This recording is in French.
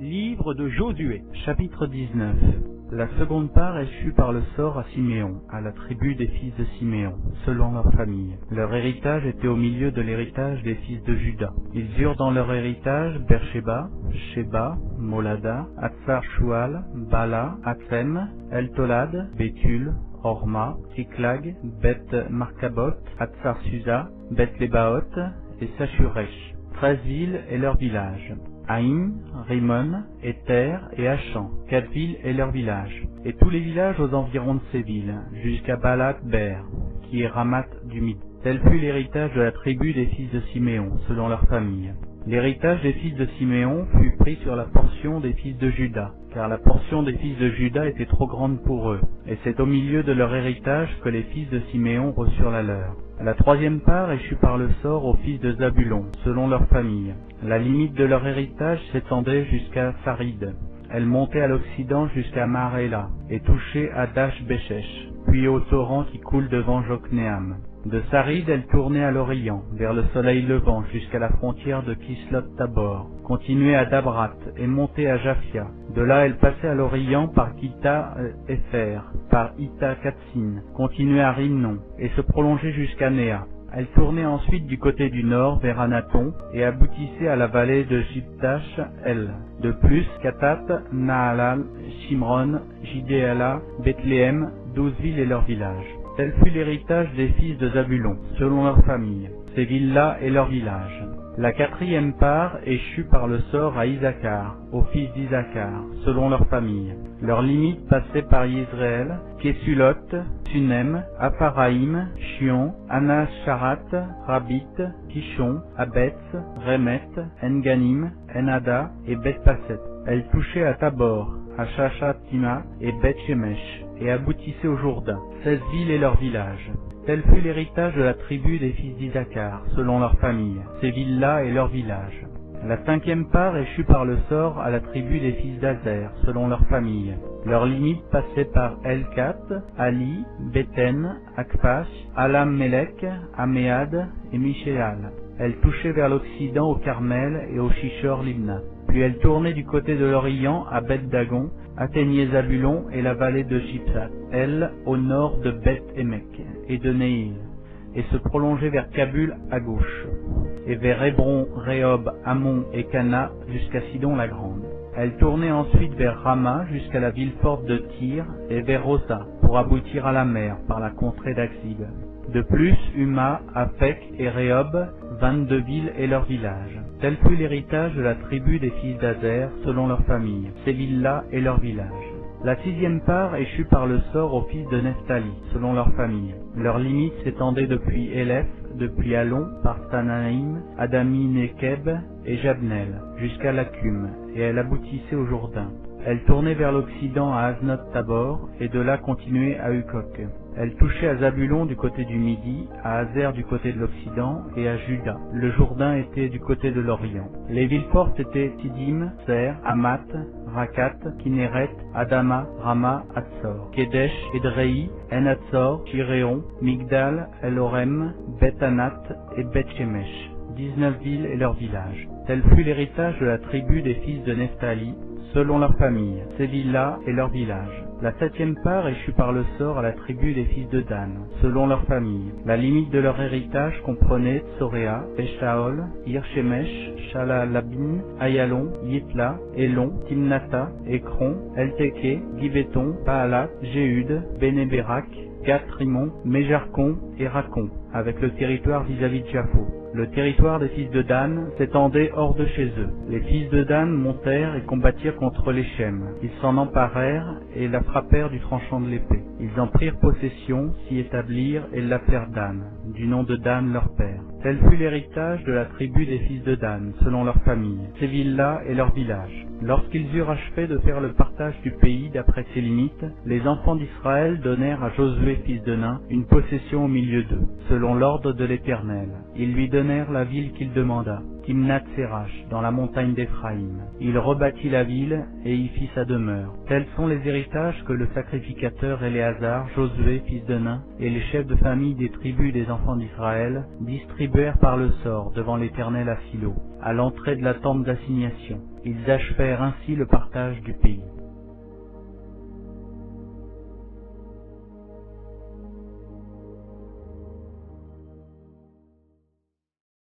Livre de Josué, chapitre 19. La seconde part échut par le sort à Siméon, à la tribu des fils de Siméon, selon leur famille. Leur héritage était au milieu de l'héritage des fils de Juda. Ils eurent dans leur héritage Beersheba, Sheba, Molada, Hatzar-Shual, Bala, Hatzem, El-Tolad, Béthul, Horma, Siklag, Beth-Markabot, Hatzar-Susa, Beth-Lebaoth et Sachuresh. 13 villes et leurs villages. Haïm, Rimon, Éter et Achan, 4 villes et leurs villages, et tous les villages aux environs de ces villes, jusqu'à Balat-Ber, qui est Ramat du Midi. Tel fut l'héritage de la tribu des fils de Siméon, selon leur famille. L'héritage des fils de Siméon fut pris sur la portion des fils de Juda, car la portion des fils de Juda était trop grande pour eux, et c'est au milieu de leur héritage que les fils de Siméon reçurent la leur. La troisième part échut par le sort aux fils de Zabulon, selon leur famille. La limite de leur héritage s'étendait jusqu'à Sarid. Elle montait à l'occident jusqu'à Maréla, et touchait à Dash-Beshesh, puis au torrent qui coule devant Jokneam. De Sarid, elle tournait à l'orient, vers le soleil levant, jusqu'à la frontière de Kislot-Tabor, continuait à Dabrat et montait à Japhia. De là, elle passait à l'orient par Kita-Epher, par Ita-Katsin, continuait à Rimnon et se prolongeait jusqu'à Néa. Elle tournait ensuite du côté du nord vers Anaton et aboutissait à la vallée de Jiptash-El. De plus, Katat, Nahalal, Shimron, Jidéala, Bethléem, 12 villes et leurs villages. Tel fut l'héritage des fils de Zabulon, selon leur famille, ces villes-là et leurs villages. La quatrième part échut par le sort à Isaacar, aux fils d'Isaacar, selon leur famille. Leurs limites passaient par Yisraël, Kesulot, Sunem, Aparaïm, Chion, Anasharat, Rabit, Kishon, Abetz, Remet, Enganim, Enada et Beth-Passet. Elle touchait à Tabor, à Shashatima et Beth-Shemesh, et aboutissait au Jourdain, 16 villes et leurs villages. Tel fut l'héritage de la tribu des fils d'Isaacar, selon leur famille, ces villes-là et leurs villages. La cinquième part échut par le sort à la tribu des fils d'Azer, selon leur famille. Leurs limites passaient par Elkat, Ali, Béten, Akpash, Alam-Melech, Améad et Michéal. Elle touchait vers l'occident au Carmel et au Shishor-Libna. Puis elle tournait du côté de l'Orient à Beth-Dagon, atteignait Zabulon et la vallée de Jipsat, elle au nord de Beth-Emek et de Neil, et se prolongeait vers Kabul à gauche, et vers Hébron, Rehob, Ammon et Cana jusqu'à Sidon la Grande. Elle tournait ensuite vers Rama jusqu'à la ville forte de Tyr et vers Rosa pour aboutir à la mer par la contrée d'Axib. De plus, Huma, Aphek et Rehob, 22 villes et leurs villages. Tel fut l'héritage de la tribu des fils d'Azer, selon leur famille, ces villes-là et leurs villages. La sixième part échut par le sort aux fils de Nephtali, selon leur famille. Leurs limites s'étendaient depuis Élef, depuis Alon, par Stanaïm, Adami-Nekeb et Jabnel, jusqu'à Lacum, et elle aboutissait au Jourdain. Elle tournait vers l'occident à Aznot-Tabor, et de là continuait à Hukok. Elle touchait à Zabulon du côté du midi, à Azer du côté de l'occident, et à Juda. Le Jourdain était du côté de l'orient. Les villes fortes étaient Sidim, Ser, Hamat, Rakat, Kinéret, Adama, Rama, Hatzor, Kedesh, Edrei, En-Hatzor, Chiréon, Migdal, El-Orem, Beth-Anat et Beth-Shemesh. 19 villes et leurs villages. Tel fut l'héritage de la tribu des fils de Nephtali, selon leur famille, ces villes-là et leurs villages. La septième part échut par le sort à la tribu des fils de Dan, selon leur famille. La limite de leur héritage comprenait Tsoréa, Eshaol, Ir-Shemesh, Shalalabin, Ayalon, Yitla, Elon, Timnata, Ekron, Elteke, Gibéton, Paalat, Jéhud, Bénéberak, Gath-Rimon, Méjarkon et Rakon, avec le territoire vis-à-vis de Japho. Le territoire des fils de Dan s'étendait hors de chez eux. Les fils de Dan montèrent et combattirent contre les Shem. Ils s'en emparèrent et la frappèrent du tranchant de l'épée. Ils en prirent possession, s'y établirent et l'appelèrent Dan, du nom de Dan leur père. Tel fut l'héritage de la tribu des fils de Dan, selon leur famille, ces villes-là et leurs villages. Lorsqu'ils eurent achevé de faire le partage du pays d'après ses limites, les enfants d'Israël donnèrent à Josué fils de Nun une possession au milieu d'eux, selon l'ordre de l'Éternel. Ils lui donnèrent la ville qu'il demanda, Timnath-Sérach, dans la montagne d'Éphraïm. Il rebâtit la ville et y fit sa demeure. Tels sont les héritages que le sacrificateur Éléazar, Josué, fils de Nun, et les chefs de famille des tribus des enfants d'Israël distribuèrent par le sort devant l'Éternel à Silo, à l'entrée de la tente d'assignation. Ils achevèrent ainsi le partage du pays.